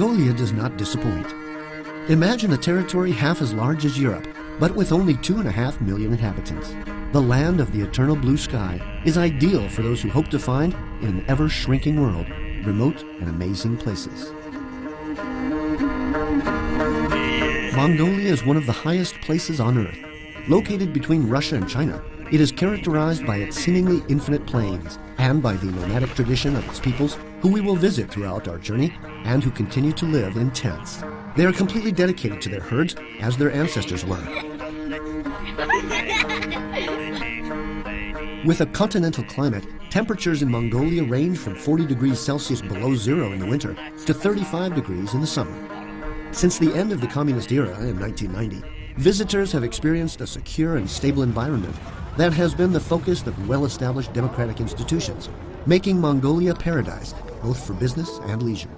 Mongolia does not disappoint. Imagine a territory half as large as Europe, but with only 2.5 million inhabitants. The land of the eternal blue sky is ideal for those who hope to find, in an ever-shrinking world, remote and amazing places. Mongolia is one of the highest places on Earth. Located between Russia and China, it is characterized by its seemingly infinite plains and by the nomadic tradition of its peoples who we will visit throughout our journey and who continue to live in tents. They are completely dedicated to their herds as their ancestors were. With a continental climate, temperatures in Mongolia range from 40 degrees Celsius below zero in the winter to 35 degrees in the summer. Since the end of the communist era in 1990, visitors have experienced a secure and stable environment that has been the focus of well-established democratic institutions, making Mongolia paradise both for business and leisure.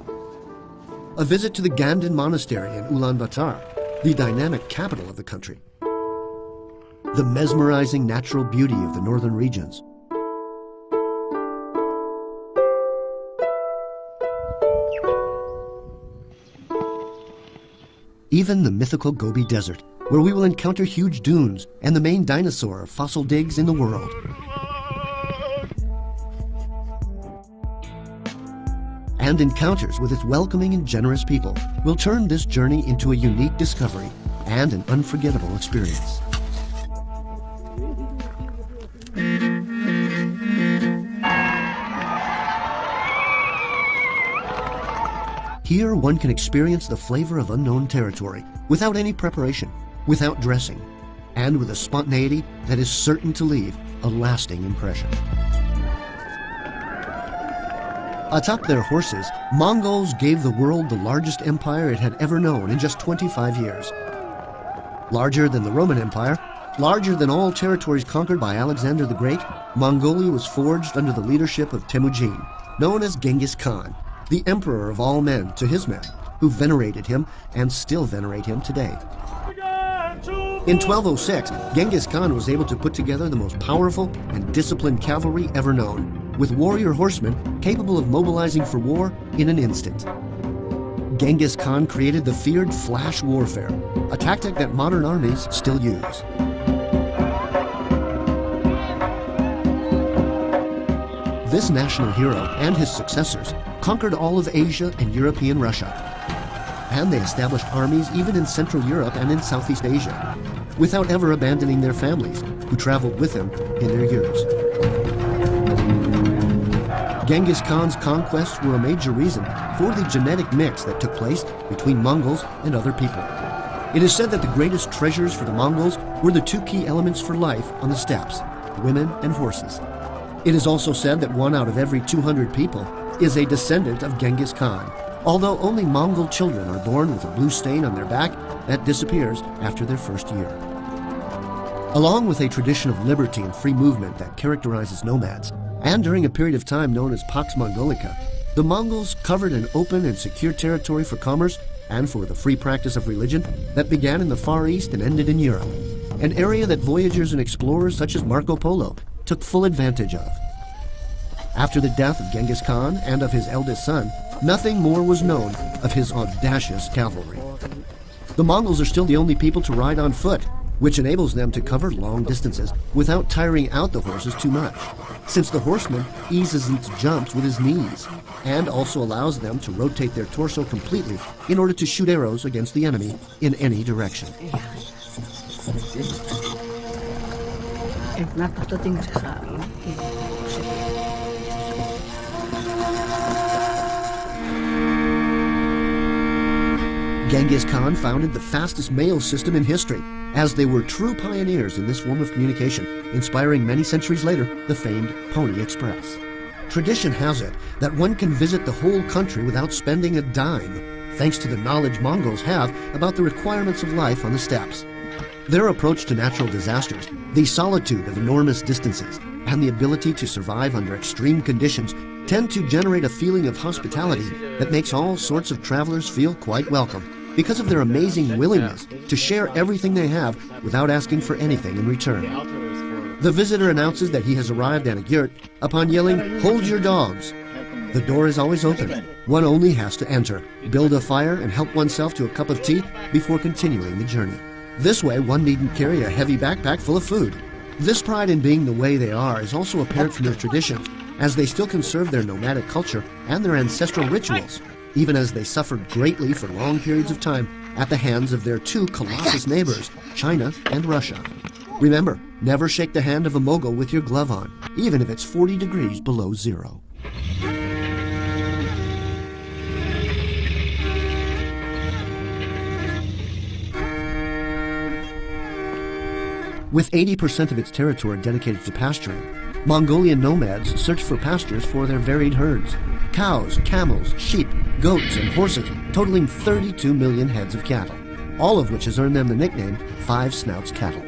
A visit to the Ganden Monastery in Ulaanbaatar, the dynamic capital of the country. The mesmerizing natural beauty of the northern regions. Even the mythical Gobi Desert, where we will encounter huge dunes and the main dinosaur fossil digs in the world. And encounters with its welcoming and generous people will turn this journey into a unique discovery and an unforgettable experience. Here one can experience the flavor of unknown territory without any preparation, without dressing, and with a spontaneity that is certain to leave a lasting impression. Atop their horses, Mongols gave the world the largest empire it had ever known in just 25 years. Larger than the Roman Empire, larger than all territories conquered by Alexander the Great, Mongolia was forged under the leadership of Temujin, known as ChinggisKhaan, the emperor of all men to his men, who venerated him and still venerate him today. In 1206, ChinggisKhaan was able to put together the most powerful and disciplined cavalry ever known, with warrior horsemen capable of mobilizing for war in an instant. ChinggisKhaan created the feared flash warfare, a tactic that modern armies still use. This national hero and his successors conquered all of Asia and European Russia, and they established armies even in Central Europe and in Southeast Asia, without ever abandoning their families, who traveled with them in their years. Genghis Khan's conquests were a major reason for the genetic mix that took place between Mongols and other people. It is said that the greatest treasures for the Mongols were the two key elements for life on the steppes, women and horses. It is also said that 1 out of every 200 people is a descendant of Genghis Khan, although only Mongol children are born with a blue stain on their back that disappears after their first year. Along with a tradition of liberty and free movement that characterizes nomads, and during a period of time known as Pax Mongolica, the Mongols covered an open and secure territory for commerce and for the free practice of religion that began in the Far East and ended in Europe, an area that voyagers and explorers such as Marco Polo took full advantage of. After the death of Genghis Khan and of his eldest son, nothing more was known of his audacious cavalry. The Mongols are still the only people to ride on foot, which enables them to cover long distances without tiring out the horses too much, since the horseman eases into jumps with his knees, and also allows them to rotate their torso completely in order to shoot arrows against the enemy in any direction. Genghis Khan founded the fastest mail system in history, as they were true pioneers in this form of communication, inspiring many centuries later the famed Pony Express. Tradition has it that one can visit the whole country without spending a dime, thanks to the knowledge Mongols have about the requirements of life on the steppes. Their approach to natural disasters, the solitude of enormous distances, and the ability to survive under extreme conditions tend to generate a feeling of hospitality that makes all sorts of travelers feel quite welcome, because of their amazing willingness to share everything they have without asking for anything in return. The visitor announces that he has arrived at a yurt upon yelling, "Hold your dogs!" The door is always open. One only has to enter, build a fire, and help oneself to a cup of tea before continuing the journey. This way, one needn't carry a heavy backpack full of food. This pride in being the way they are is also apparent from their traditions, as they still conserve their nomadic culture and their ancestral rituals, even as they suffered greatly for long periods of time at the hands of their two colossus neighbors, China and Russia. Remember, never shake the hand of a Mogul with your glove on, even if it's 40 degrees below zero. With 80% of its territory dedicated to pasturing, Mongolian nomads search for pastures for their varied herds. Cows, camels, sheep, goats, and horses, totaling 32 million heads of cattle, all of which has earned them the nickname Five Snouts Cattle.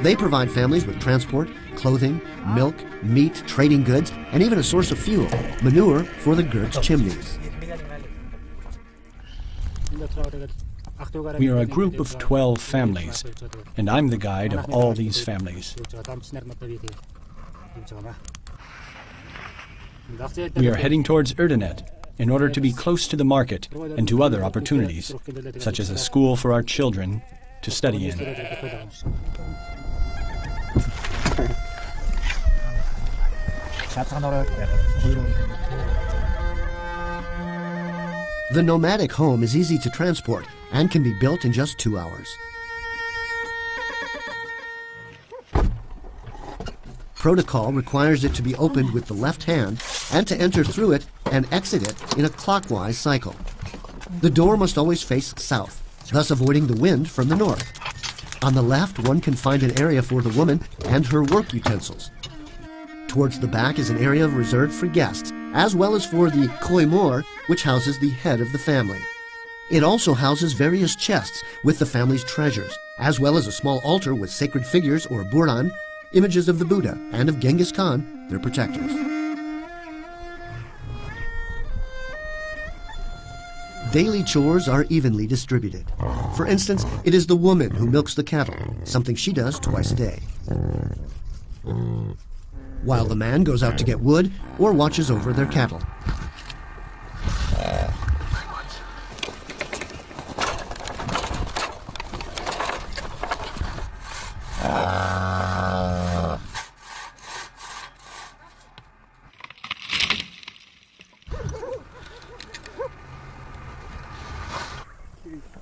They provide families with transport, clothing, milk, meat, trading goods, and even a source of fuel, manure for the Gurd's chimneys. We are a group of 12 families, and I'm the guide of all these families. We are heading towards Erdenet in order to be close to the market and to other opportunities, such as a school for our children to study in. The nomadic home is easy to transport and can be built in just 2 hours. Protocol requires it to be opened with the left hand and to enter through it and exit it in a clockwise cycle. The door must always face south, thus avoiding the wind from the north. On the left, one can find an area for the woman and her work utensils. Towards the back is an area reserved for guests, as well as for the koimor, which houses the head of the family. It also houses various chests with the family's treasures, as well as a small altar with sacred figures or buran, images of the Buddha and of ChinggisKhaan, their protectors. Daily chores are evenly distributed. For instance, it is the woman who milks the cattle, something she does twice a day, while the man goes out to get wood or watches over their cattle.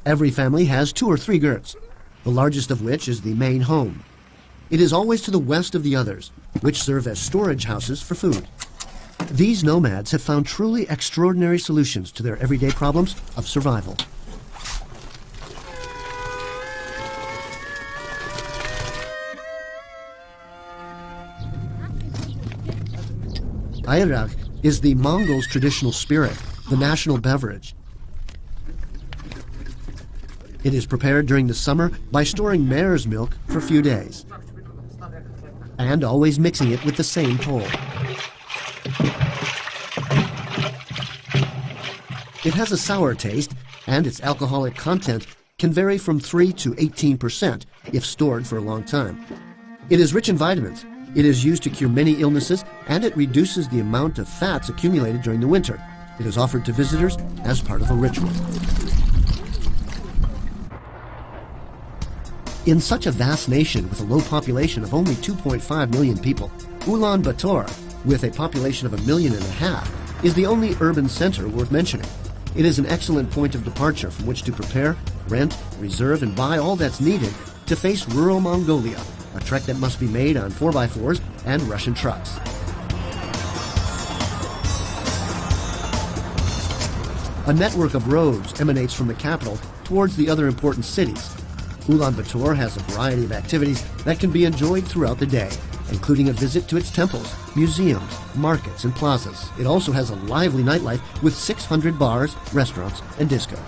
Every family has 2 or 3 yurts, the largest of which is the main home. It is always to the west of the others, which serve as storage houses for food. These nomads have found truly extraordinary solutions to their everyday problems of survival. Ayrak is the Mongols' traditional spirit, the national beverage. It is prepared during the summer by storing mare's milk for a few days and always mixing it with the same pole. It has a sour taste, and its alcoholic content can vary from 3 to 18% if stored for a long time. It is rich in vitamins. It is used to cure many illnesses, and it reduces the amount of fats accumulated during the winter. It is offered to visitors as part of a ritual. In such a vast nation with a low population of only 2.5 million people, Ulaanbaatar, with a population of 1.5 million, is the only urban center worth mentioning. It is an excellent point of departure from which to prepare, rent, reserve, and buy all that's needed to face rural Mongolia, a trek that must be made on 4x4s and Russian trucks. A network of roads emanates from the capital towards the other important cities. Ulaanbaatar has a variety of activities that can be enjoyed throughout the day, including a visit to its temples, museums, markets, and plazas. It also has a lively nightlife with 600 bars, restaurants, and discos.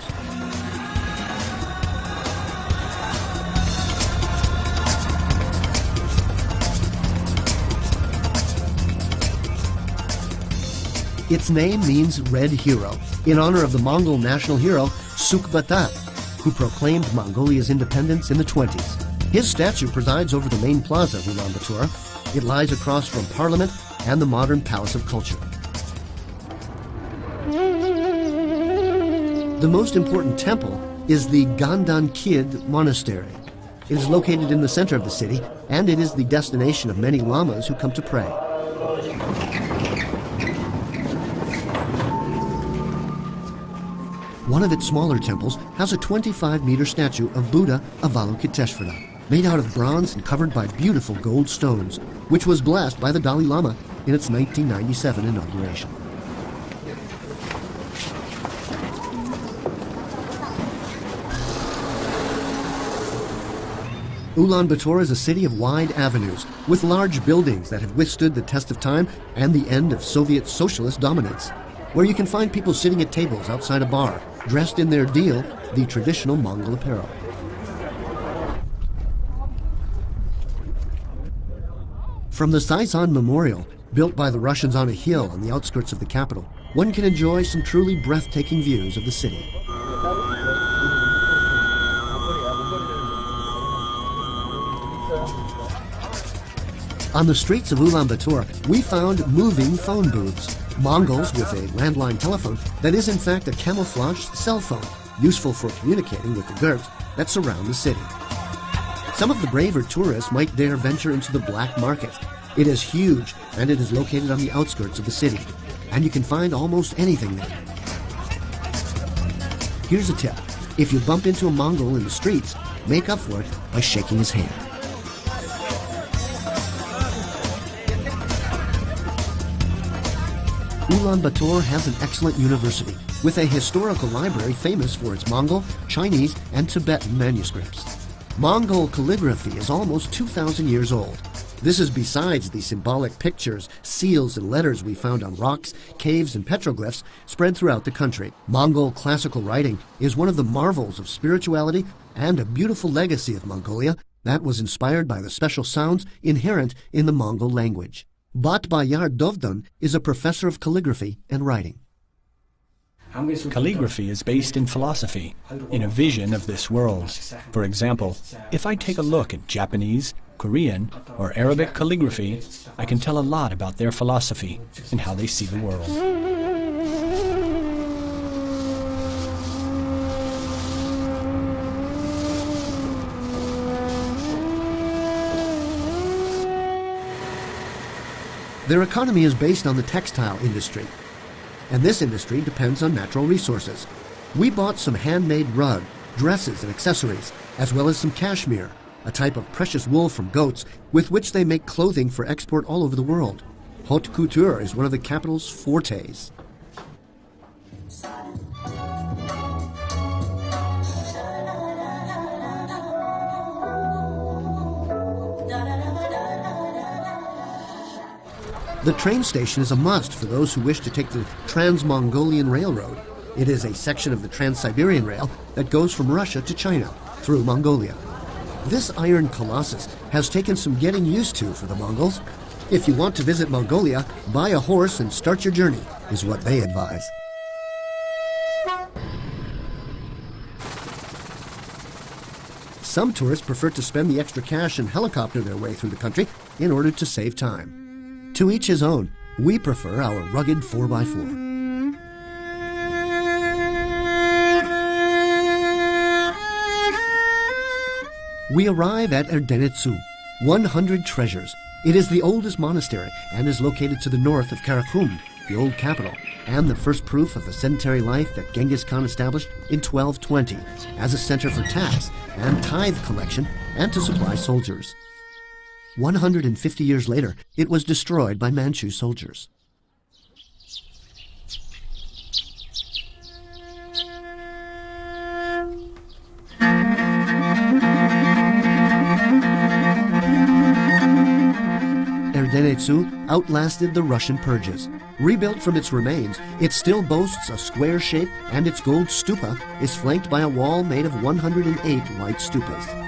Its name means Red Hero, in honor of the Mongol national hero Sukbatat, who proclaimed Mongolia's independence in the 1920s. His statue presides over the main plaza of Ulaanbaatar. It lies across from Parliament and the modern Palace of Culture. The most important temple is the Gandan Kid Monastery. It is located in the center of the city, and it is the destination of many lamas who come to pray. One of its smaller temples has a 25-meter statue of Buddha Avalokiteshvara, made out of bronze and covered by beautiful gold stones, which was blessed by the Dalai Lama in its 1997 inauguration. Ulaanbaatar is a city of wide avenues with large buildings that have withstood the test of time and the end of Soviet socialist dominance, where you can find people sitting at tables outside a bar, dressed in their deel, the traditional Mongol apparel. From the Saizan Memorial, built by the Russians on a hill on the outskirts of the capital, one can enjoy some truly breathtaking views of the city. On the streets of Ulaanbaatar, we found moving phone booths, Mongols with a landline telephone that is in fact a camouflaged cell phone, useful for communicating with the yurts that surround the city. Some of the braver tourists might dare venture into the black market. It is huge, and it is located on the outskirts of the city, and you can find almost anything there. Here's a tip. If you bump into a Mongol in the streets, make up for it by shaking his hand. Ulaanbaatar has an excellent university with a historical library famous for its Mongol, Chinese, and Tibetan manuscripts. Mongol calligraphy is almost 2,000 years old. This is besides the symbolic pictures, seals, and letters we found on rocks, caves, and petroglyphs spread throughout the country. Mongol classical writing is one of the marvels of spirituality and a beautiful legacy of Mongolia that was inspired by the special sounds inherent in the Mongol language. Batbayar Dovdan is a professor of calligraphy and writing. Calligraphy is based in philosophy, in a vision of this world. For example, if I take a look at Japanese, Korean, or Arabic calligraphy, I can tell a lot about their philosophy and how they see the world. Their economy is based on the textile industry, and this industry depends on natural resources. We bought some handmade rug, dresses, and accessories, as well as some cashmere, a type of precious wool from goats with which they make clothing for export all over the world. Haute couture is one of the capital's fortes. The train station is a must for those who wish to take the Trans-Mongolian Railroad. It is a section of the Trans-Siberian Rail that goes from Russia to China, through Mongolia. This iron colossus has taken some getting used to for the Mongols. If you want to visit Mongolia, buy a horse and start your journey, is what they advise. Some tourists prefer to spend the extra cash and helicopter their way through the country in order to save time. To each his own. We prefer our rugged 4x4. We arrive at Erdenetsu, 100 treasures. It is the oldest monastery and is located to the north of Karakum, the old capital, and the first proof of the sedentary life that ChinggisKhaan established in 1220 as a center for tax and tithe collection and to supply soldiers. 150 years later, it was destroyed by Manchu soldiers. Erdenetsu outlasted the Russian purges. Rebuilt from its remains, it still boasts a square shape, and its gold stupa is flanked by a wall made of 108 white stupas.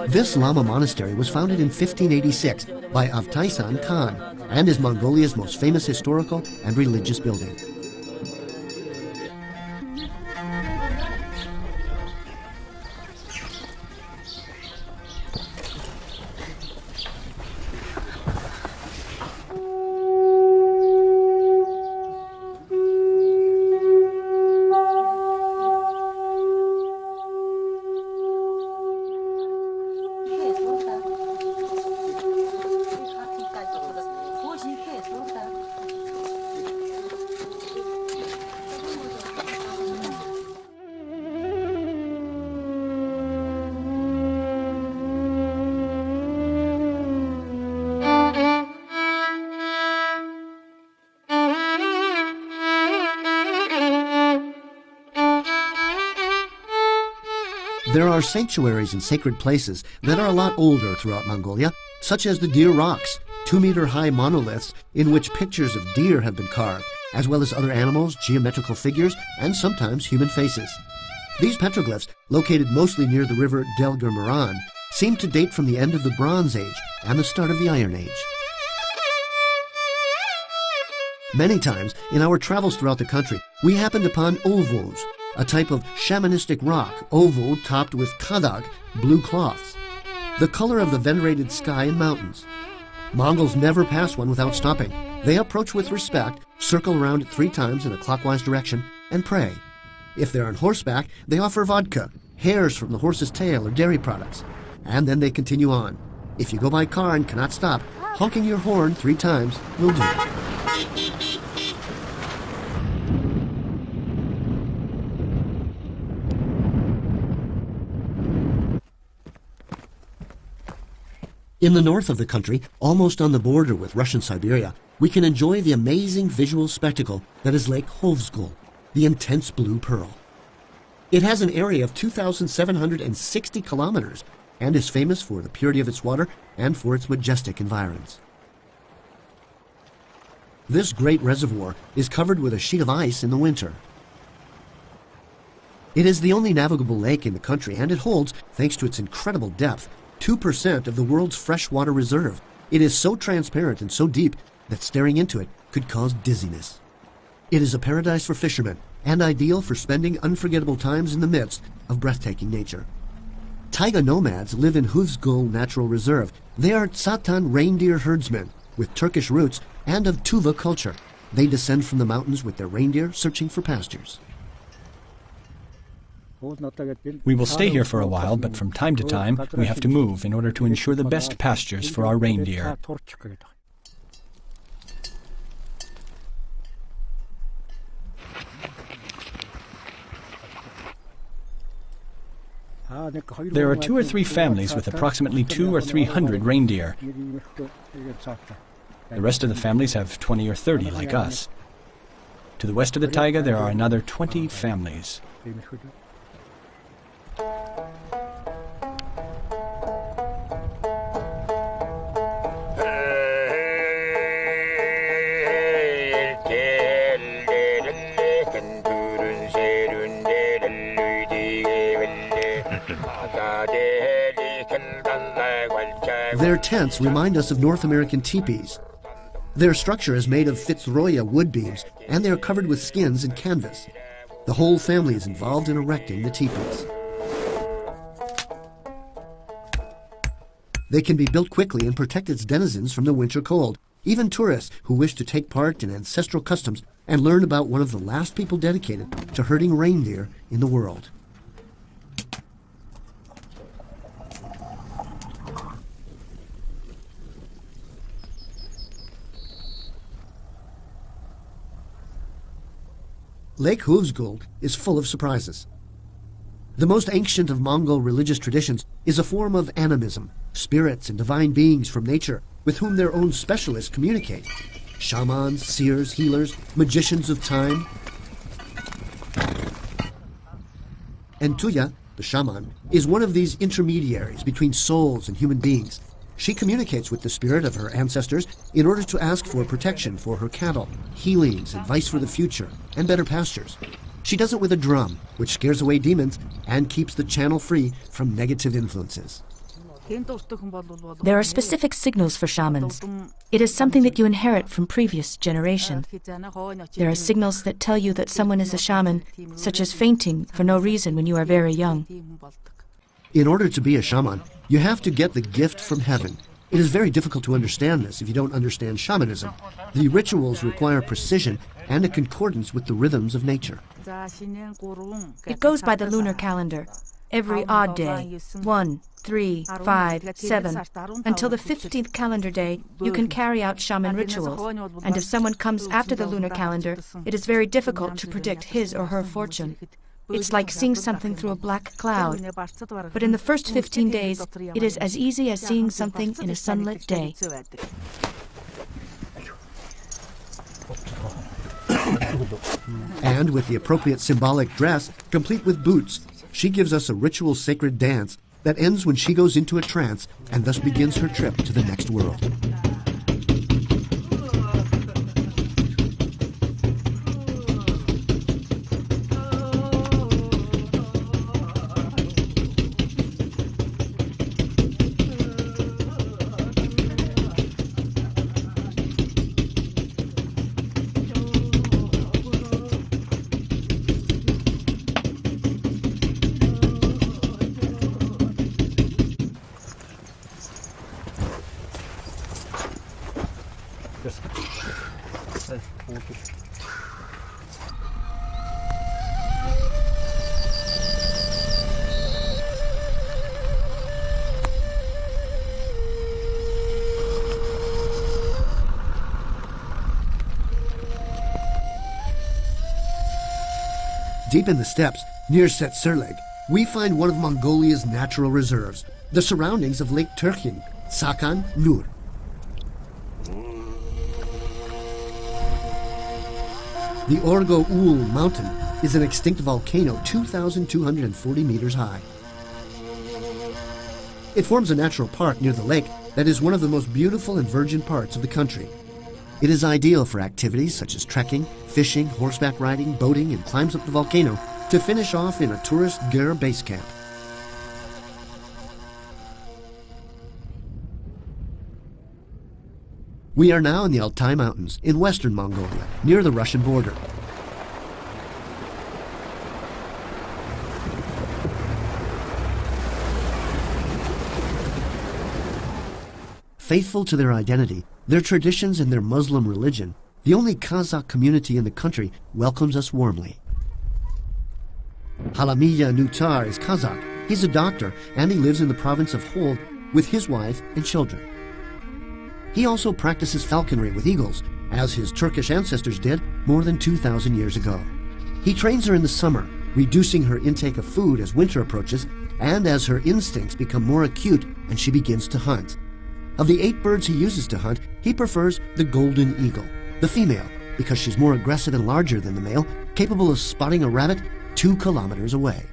This Lama monastery was founded in 1586 by Altai Khan and is Mongolia's most famous historical and religious building. There are sanctuaries and sacred places that are a lot older throughout Mongolia, such as the Deer Rocks, 2-meter-high monoliths in which pictures of deer have been carved, as well as other animals, geometrical figures, and sometimes human faces. These petroglyphs, located mostly near the river Delgermaran, seem to date from the end of the Bronze Age and the start of the Iron Age. Many times in our travels throughout the country, we happened upon ovos, a type of shamanistic rock, ovo topped with kadag, blue cloths, the color of the venerated sky and mountains. Mongols never pass one without stopping. They approach with respect, circle around it 3 times in a clockwise direction, and pray. If they're on horseback, they offer vodka, hairs from the horse's tail, or dairy products, and then they continue on. If you go by car and cannot stop, honking your horn 3 times will do. In the north of the country, almost on the border with Russian Siberia, we can enjoy the amazing visual spectacle that is Lake Husvug, the intense blue pearl. It has an area of 2,760 kilometers and is famous for the purity of its water and for its majestic environs. This great reservoir is covered with a sheet of ice in the winter. It is the only navigable lake in the country, and it holds, thanks to its incredible depth, 2% of the world's freshwater reserve. It is so transparent and so deep that staring into it could cause dizziness. It is a paradise for fishermen and ideal for spending unforgettable times in the midst of breathtaking nature. Taiga nomads live in Husvug Natural Reserve. They are Tsatan reindeer herdsmen with Turkish roots and of Tuva culture. They descend from the mountains with their reindeer searching for pastures. We will stay here for a while, but from time to time we have to move in order to ensure the best pastures for our reindeer. There are 2 or 3 families with approximately 200 or 300 reindeer. The rest of the families have 20 or 30 like us. To the west of the taiga there are another 20 families. Their tents remind us of North American teepees. Their structure is made of Fitzroy wood beams, and they are covered with skins and canvas. The whole family is involved in erecting the teepees. They can be built quickly and protect its denizens from the winter cold. Even tourists who wish to take part in ancestral customs and learn about one of the last people dedicated to herding reindeer in the world. Lake Husvug is full of surprises. The most ancient of Mongol religious traditions is a form of animism, spirits and divine beings from nature with whom their own specialists communicate. Shamans, seers, healers, magicians of time. And Tuya, the shaman, is one of these intermediaries between souls and human beings. She communicates with the spirit of her ancestors in order to ask for protection for her cattle, healings, advice for the future, and better pastures. She does it with a drum, which scares away demons and keeps the channel free from negative influences. There are specific signals for shamans. It is something that you inherit from previous generations. There are signals that tell you that someone is a shaman, such as fainting for no reason when you are very young. In order to be a shaman, you have to get the gift from heaven. It is very difficult to understand this if you don't understand shamanism. The rituals require precision and a concordance with the rhythms of nature. It goes by the lunar calendar. Every odd day, 1, 3, 5, 7, until the 15th calendar day, you can carry out shaman rituals. And if someone comes after the lunar calendar, it is very difficult to predict his or her fortune. It's like seeing something through a black cloud. But in the first 15 days, it is as easy as seeing something in a sunlit day. And with the appropriate symbolic dress, complete with boots, she gives us a ritual sacred dance that ends when she goes into a trance and thus begins her trip to the next world. Deep in the steppes, near Setserleg, we find one of Mongolia's natural reserves, the surroundings of Lake Turkhin, Sakhan Nur. The Orgo Mountain is an extinct volcano 2,240 meters high. It forms a natural park near the lake that is one of the most beautiful and virgin parts of the country. It is ideal for activities such as trekking, fishing, horseback riding, boating, and climbs up the volcano to finish off in a tourist ger base camp. We are now in the Altai Mountains in western Mongolia, near the Russian border. Faithful to their identity, their traditions, and their Muslim religion, the only Kazakh community in the country welcomes us warmly. Halamiya Nutar is Kazakh. He's a doctor, and he lives in the province of Hold with his wife and children. He also practices falconry with eagles, as his Turkish ancestors did more than 2,000 years ago. He trains her in the summer, reducing her intake of food as winter approaches, and as her instincts become more acute and she begins to hunt. Of the 8 birds he uses to hunt, he prefers the golden eagle, the female, because she's more aggressive and larger than the male, capable of spotting a rabbit 2 kilometers away.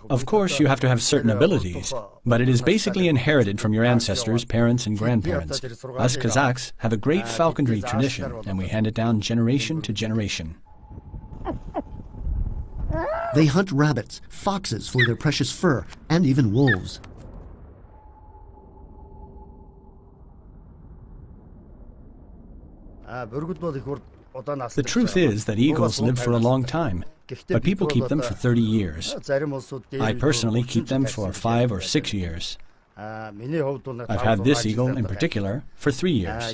Of course, you have to have certain abilities, but it is basically inherited from your ancestors, parents, and grandparents. Us Kazakhs have a great falconry tradition, and we hand it down generation to generation. They hunt rabbits, foxes for their precious fur, and even wolves. The truth is that eagles live for a long time, but people keep them for 30 years. I personally keep them for 5 or 6 years. I've had this eagle in particular for 3 years.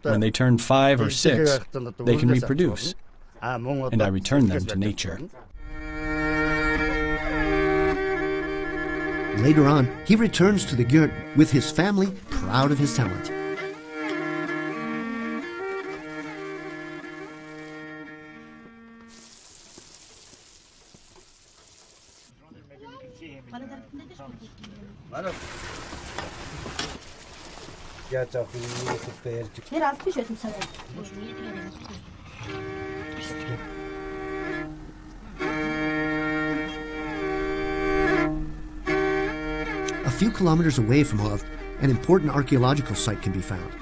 When they turn 5 or 6, they can reproduce, and I return them to nature. Later on, he returns to the Gyurt with his family, proud of his talent. A few kilometers away from Hov, an important archaeological site can be found,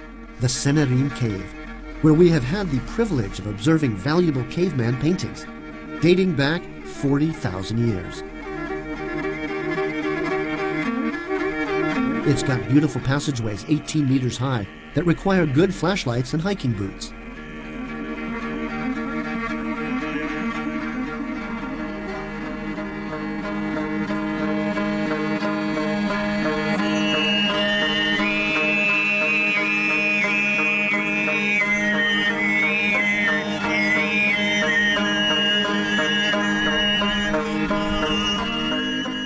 the Senerim Cave, where we have had the privilege of observing valuable caveman paintings, dating back 40,000 years. It's got beautiful passageways 18 meters high that require good flashlights and hiking boots.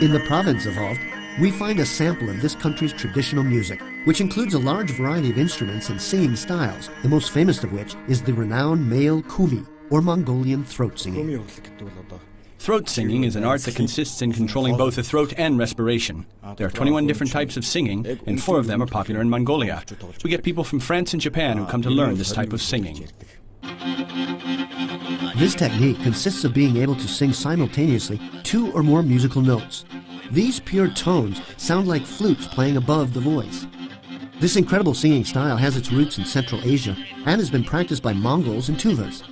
In the province of Hov, we find a sample of this country's traditional music, which includes a large variety of instruments and singing styles, the most famous of which is the renowned male kumi, or Mongolian throat singing. Throat singing is an art that consists in controlling both the throat and respiration. There are 21 different types of singing, and 4 of them are popular in Mongolia. We get people from France and Japan who come to learn this type of singing. This technique consists of being able to sing simultaneously 2 or more musical notes. These pure tones sound like flutes playing above the voice. This incredible singing style has its roots in Central Asia and has been practiced by Mongols and Tuvas.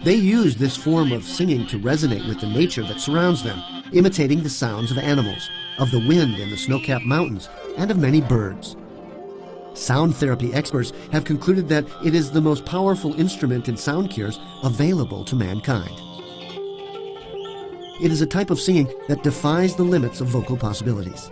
They use this form of singing to resonate with the nature that surrounds them, imitating the sounds of animals, of the wind in the snow-capped mountains, and of many birds. Sound therapy experts have concluded that it is the most powerful instrument in sound cures available to mankind. It is a type of singing that defies the limits of vocal possibilities.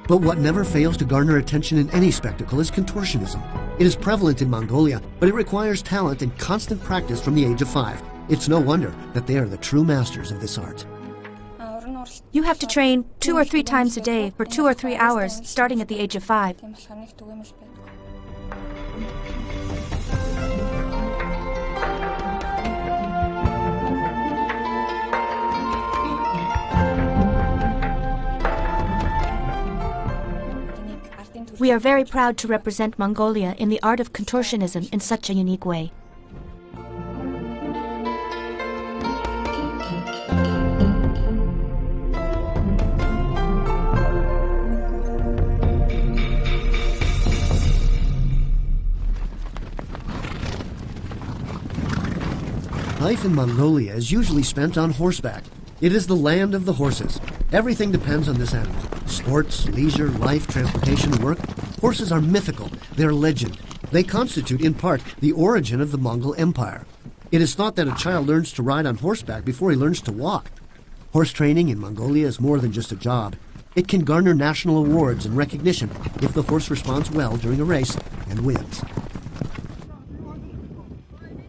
But what never fails to garner attention in any spectacle is contortionism. It is prevalent in Mongolia, but it requires talent and constant practice from the age of 5. It's no wonder that they are the true masters of this art. You have to train 2 or 3 times a day for 2 or 3 hours, starting at the age of 5. We are very proud to represent Mongolia in the art of contortionism in such a unique way. Life in Mongolia is usually spent on horseback. It is the land of the horses. Everything depends on this animal. Sports, leisure, life, transportation, work. Horses are mythical. They're legend. They constitute, in part, the origin of the Mongol Empire. It is thought that a child learns to ride on horseback before he learns to walk. Horse training in Mongolia is more than just a job. It can garner national awards and recognition if the horse responds well during a race and wins.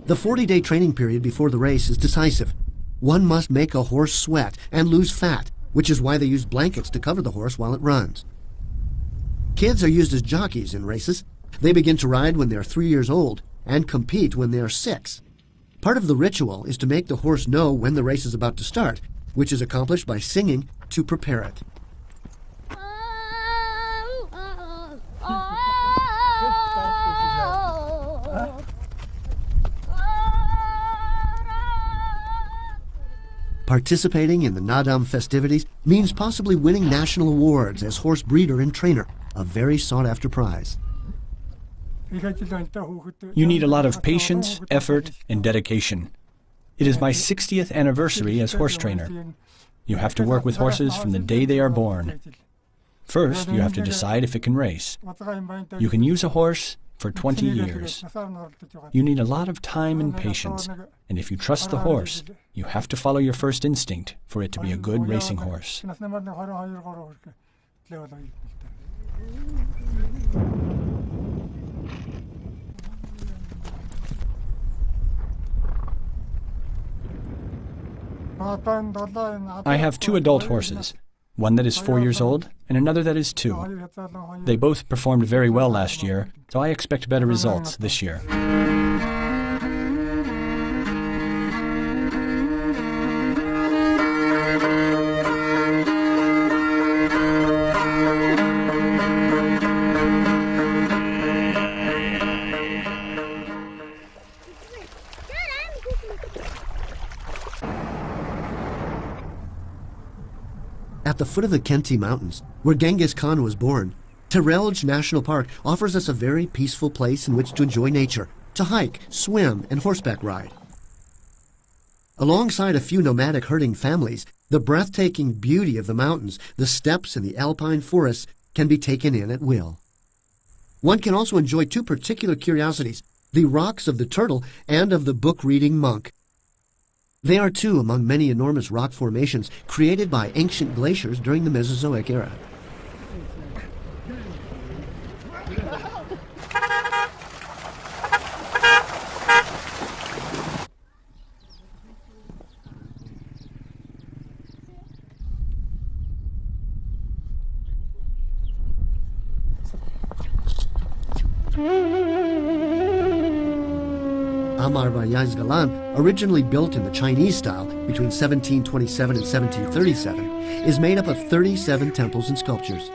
The 40-day training period before the race is decisive. One must make a horse sweat and lose fat, which is why they use blankets to cover the horse while it runs. Kids are used as jockeys in races. They begin to ride when they're 3 years old and compete when they're 6. Part of the ritual is to make the horse know when the race is about to start, which is accomplished by singing to prepare it. Participating in the Naddam festivities means possibly winning national awards as horse breeder and trainer, a very sought-after prize. You need a lot of patience, effort, and dedication. It is my 60th anniversary as horse trainer. You have to work with horses from the day they are born. First, you have to decide if it can race. You can use a horse for 20 years. You need a lot of time and patience, and if you trust the horse, you have to follow your first instinct for it to be a good racing horse. I have 2 adult horses, one that is 4 years old and another that is 2. They both performed very well last year, so I expect better results this year. At the foot of the Altai Mountains, where ChinggisKhaan was born, Terelj National Park offers us a very peaceful place in which to enjoy nature, to hike, swim, and horseback ride. Alongside a few nomadic herding families, the breathtaking beauty of the mountains, the steppes, and the alpine forests can be taken in at will. One can also enjoy 2 particular curiosities, the rocks of the turtle and of the book-reading monk. They are 2 among many enormous rock formations created by ancient glaciers during the Mesozoic era. Amar-Bayaz-Galan, originally built in the Chinese style between 1727 and 1737, is made up of 37 temples and sculptures.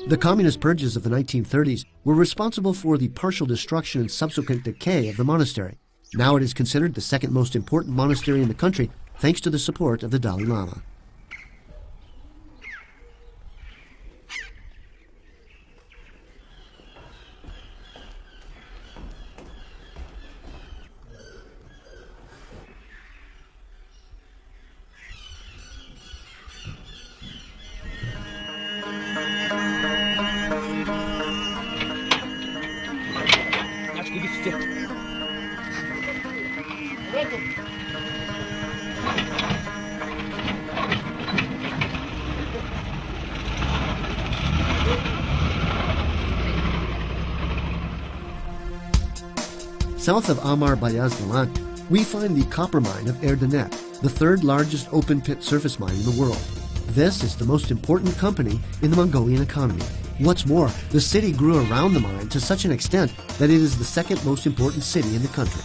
The communist purges of the 1930s were responsible for the partial destruction and subsequent decay of the monastery. Now it is considered the second most important monastery in the country, thanks to the support of the Dalai Lama. South of Amar-Bayaz-Galan, we find the copper mine of Erdenet, the third largest open-pit surface mine in the world. This is the most important company in the Mongolian economy. What's more, the city grew around the mine to such an extent that it is the second most important city in the country.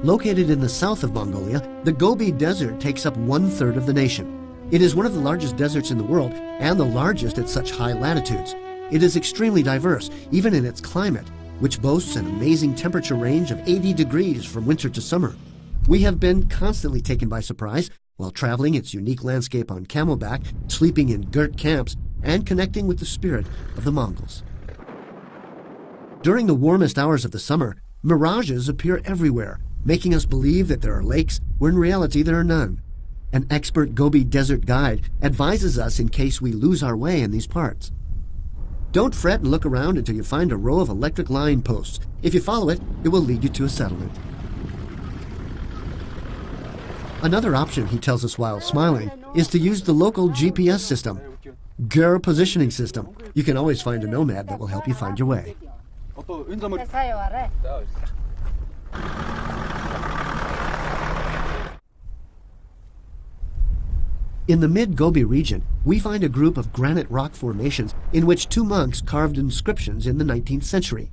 Located in the south of Mongolia, the Gobi Desert takes up 1/3 of the nation. It is one of the largest deserts in the world and the largest at such high latitudes. It is extremely diverse, even in its climate, which boasts an amazing temperature range of 80 degrees from winter to summer. We have been constantly taken by surprise while traveling its unique landscape on camelback, sleeping in girt camps, and connecting with the spirit of the Mongols. During the warmest hours of the summer, mirages appear everywhere, making us believe that there are lakes where in reality there are none. An expert Gobi Desert guide advises us in case we lose our way in these parts. Don't fret and look around until you find a row of electric line posts. If you follow it, it will lead you to a settlement. Another option, he tells us while smiling, is to use the local GPS system, Ger Positioning System. You can always find a nomad that will help you find your way. In the mid-Gobi region, we find a group of granite rock formations in which two monks carved inscriptions in the 19th century.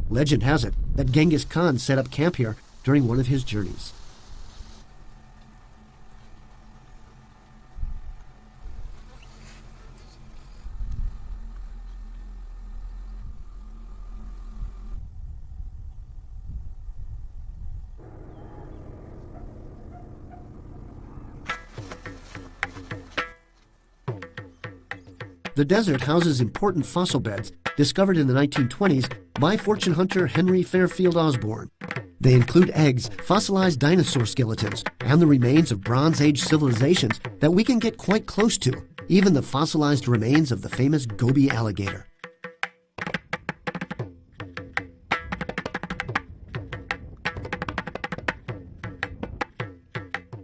Legend has it that ChinggisKhaan set up camp here during one of his journeys. The desert houses important fossil beds discovered in the 1920s by fortune hunter Henry Fairfield Osborne. They include eggs, fossilized dinosaur skeletons, and the remains of Bronze Age civilizations that we can get quite close to, even the fossilized remains of the famous Gobi alligator.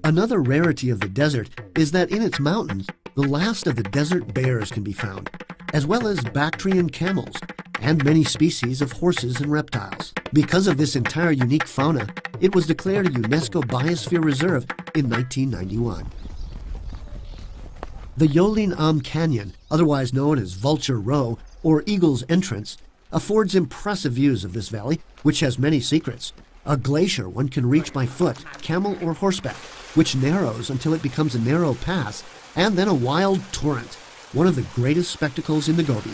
Another rarity of the desert is that in its mountains, the last of the desert bears can be found, as well as Bactrian camels and many species of horses and reptiles. Because of this entire unique fauna, it was declared a UNESCO Biosphere Reserve in 1991. The Yolin Canyon, otherwise known as Vulture Row or Eagle's Entrance, affords impressive views of this valley, which has many secrets. A glacier one can reach by foot, camel, or horseback, which narrows until it becomes a narrow pass, and then a wild torrent, one of the greatest spectacles in the Gobi.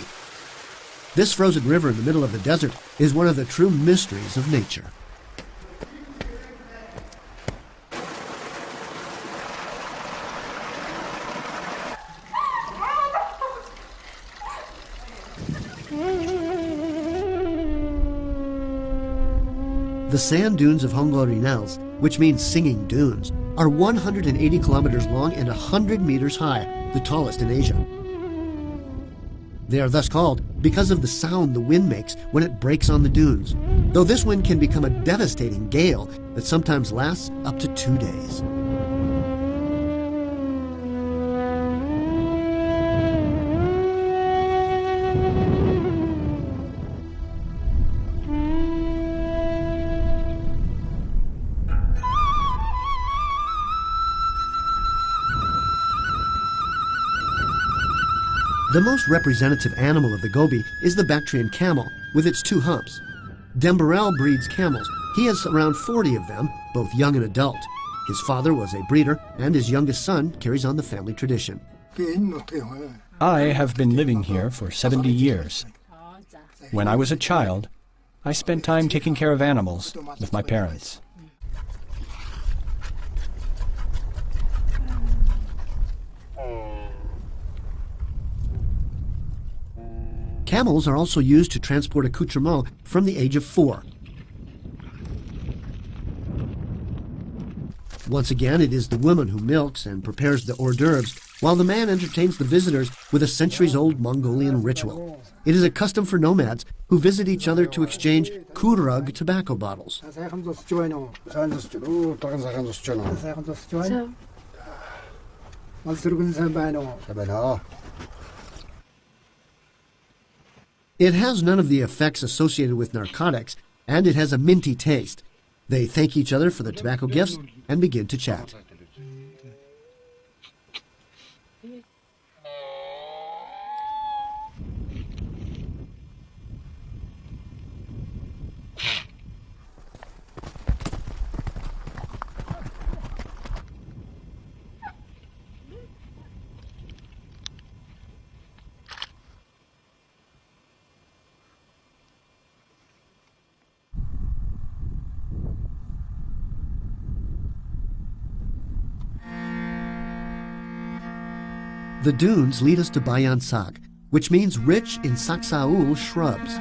This frozen river in the middle of the desert is one of the true mysteries of nature. The sand dunes of Hongorinels, which means singing dunes, are 180 kilometers long and 100 meters high, the tallest in Asia. They are thus called because of the sound the wind makes when it breaks on the dunes, though this wind can become a devastating gale that sometimes lasts up to 2 days. The most representative animal of the Gobi is the Bactrian camel, with its 2 humps. Dembarel breeds camels. He has around 40 of them, both young and adult. His father was a breeder, and his youngest son carries on the family tradition. I have been living here for 70 years. When I was a child, I spent time taking care of animals with my parents. Camels are also used to transport accoutrements from the age of 4. Once again, it is the woman who milks and prepares the hors d'oeuvres, while the man entertains the visitors with a centuries-old Mongolian ritual. It is a custom for nomads who visit each other to exchange kurug tobacco bottles. It has none of the effects associated with narcotics, and it has a minty taste. They thank each other for the tobacco gifts and begin to chat. The dunes lead us to Bayan Sag, which means rich in saksaul shrubs.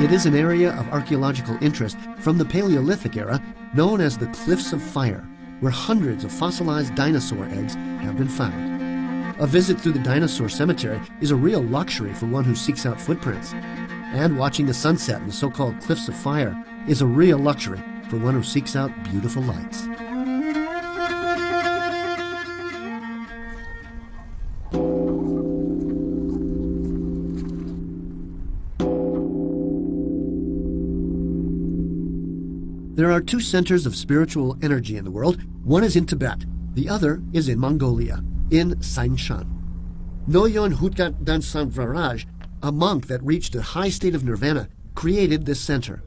It is an area of archaeological interest from the Paleolithic era known as the Cliffs of Fire, where hundreds of fossilized dinosaur eggs have been found. A visit through the dinosaur cemetery is a real luxury for one who seeks out footprints. And watching the sunset in the so-called Cliffs of Fire is a real luxury for one who seeks out beautiful lights. There are 2 centers of spiritual energy in the world. One is in Tibet, the other is in Mongolia, in Sainshan. Noyon Hutgat Dansam Varaj, a monk that reached a high state of nirvana, created this center.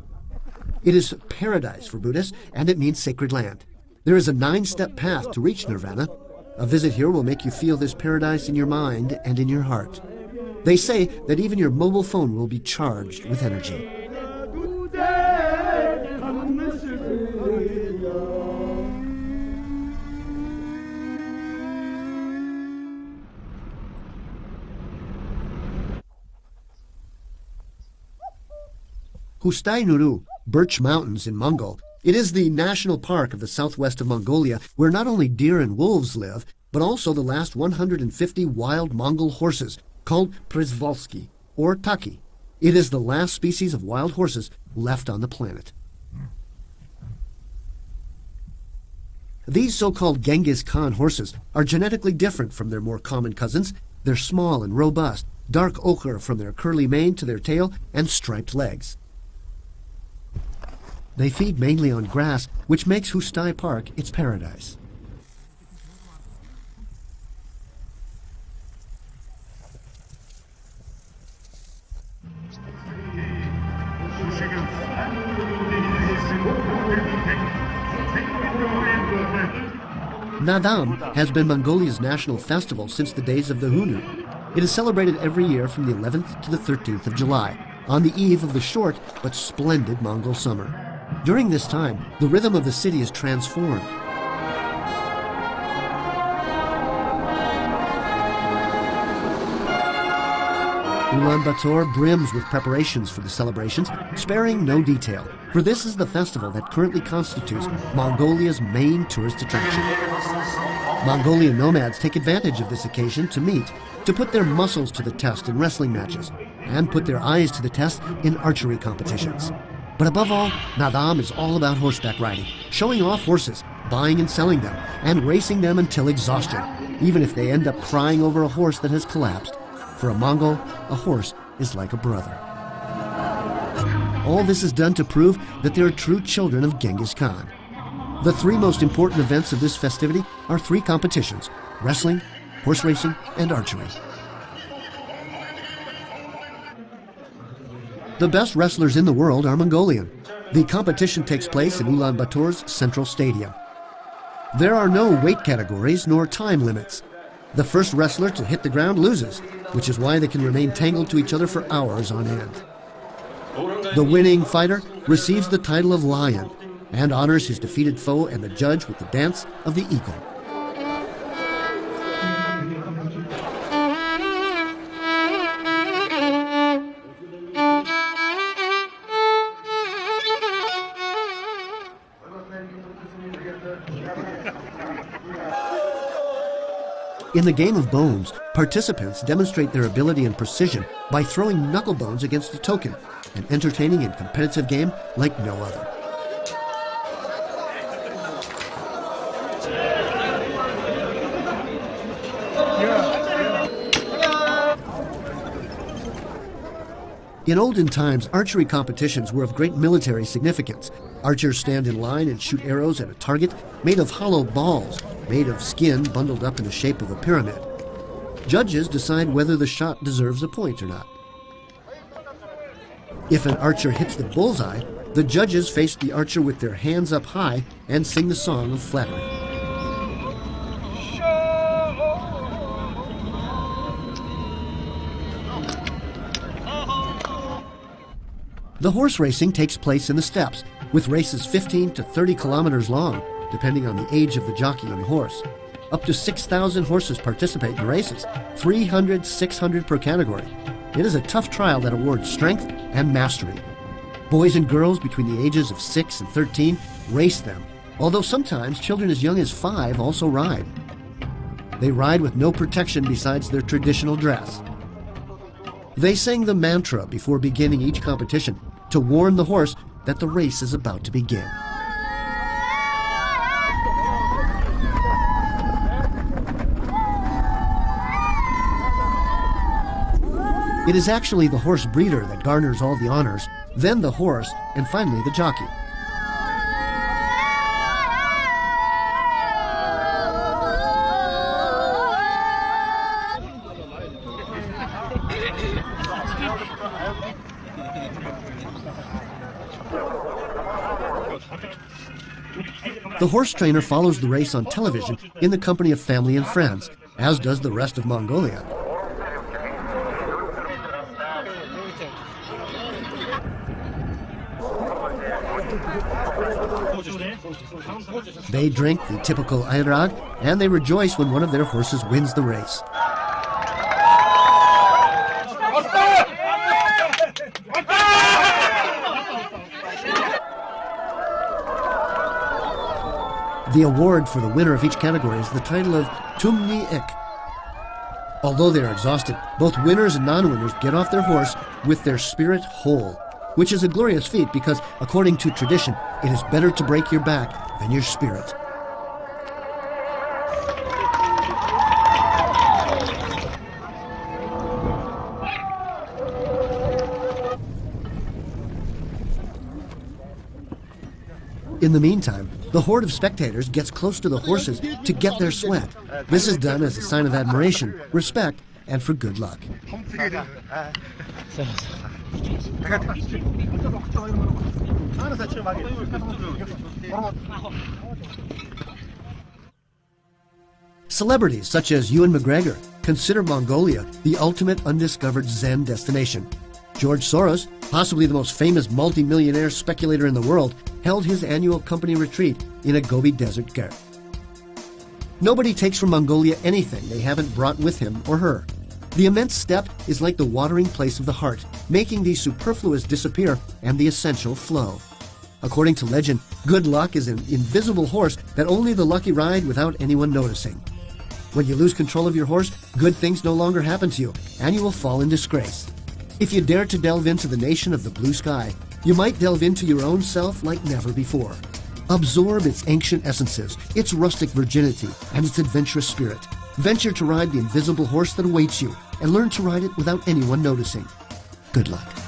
It is paradise for Buddhists, and it means sacred land. There is a 9-step path to reach nirvana. A visit here will make you feel this paradise in your mind and in your heart. They say that even your mobile phone will be charged with energy. Hustai Nuru, Birch Mountains in Mongol. It is the national park of the southwest of Mongolia, where not only deer and wolves live, but also the last 150 wild Mongol horses, called Przewalski, or Taki. It is the last species of wild horses left on the planet. These so-called ChinggisKhaan horses are genetically different from their more common cousins. They're small and robust, dark ochre from their curly mane to their tail, and striped legs. They feed mainly on grass, which makes Hustai Park its paradise. Naddam has been Mongolia's national festival since the days of the Hunu. It is celebrated every year from the 11th to the 13th of July, on the eve of the short but splendid Mongol summer. During this time, the rhythm of the city is transformed. Ulaanbaatar brims with preparations for the celebrations, sparing no detail, for this is the festival that currently constitutes Mongolia's main tourist attraction. Mongolian nomads take advantage of this occasion to meet, to put their muscles to the test in wrestling matches, and put their eyes to the test in archery competitions. But above all, Naddam is all about horseback riding, showing off horses, buying and selling them, and racing them until exhaustion, even if they end up crying over a horse that has collapsed. For a Mongol, a horse is like a brother. All this is done to prove that they are true children of Genghis Khan. The three most important events of this festivity are three competitions: wrestling, horse racing, and archery. The best wrestlers in the world are Mongolian. The competition takes place in Ulaanbaatar's central stadium. There are no weight categories nor time limits. The first wrestler to hit the ground loses, which is why they can remain tangled to each other for hours on end. The winning fighter receives the title of Lion and honors his defeated foe and the judge with the dance of the eagle. In the game of bones, participants demonstrate their ability and precision by throwing knuckle bones against a token, an entertaining and competitive game like no other. In olden times, archery competitions were of great military significance. Archers stand in line and shoot arrows at a target made of hollow balls, made of skin bundled up in the shape of a pyramid. Judges decide whether the shot deserves a point or not. If an archer hits the bullseye, the judges face the archer with their hands up high and sing the song of flattery. The horse racing takes place in the steppes, with races 15 to 30 kilometers long, depending on the age of the jockey and horse. Up to 6,000 horses participate in the races, 300, 600 per category. It is a tough trial that awards strength and mastery. Boys and girls between the ages of 6 and 13 race them, although sometimes children as young as 5 also ride. They ride with no protection besides their traditional dress. They sing the mantra before beginning each competition to warn the horse that the race is about to begin. It is actually the horse breeder that garners all the honors, then the horse, and finally the jockey. The horse trainer follows the race on television in the company of family and friends, as does the rest of Mongolia. They drink the typical ayrag, and they rejoice when one of their horses wins the race. The award for the winner of each category is the title of Tumni Ik. Although they are exhausted, both winners and non-winners get off their horse with their spirit whole, which is a glorious feat because, according to tradition, it is better to break your back than your spirit. In the meantime, the horde of spectators gets close to the horses to get their sweat. This is done as a sign of admiration, respect, and for good luck. Celebrities such as Ewan McGregor consider Mongolia the ultimate undiscovered Zen destination. George Soros, possibly the most famous multi-millionaire speculator in the world, held his annual company retreat in a Gobi Desert garret. Nobody takes from Mongolia anything they haven't brought with him or her. The immense steppe is like the watering place of the heart, making the superfluous disappear and the essential flow. According to legend, good luck is an invisible horse that only the lucky ride without anyone noticing. When you lose control of your horse, good things no longer happen to you, and you will fall in disgrace. If you dare to delve into the nation of the blue sky, you might delve into your own self like never before. Absorb its ancient essences, its rustic virginity, and its adventurous spirit. Venture to ride the invisible horse that awaits you, and learn to ride it without anyone noticing. Good luck.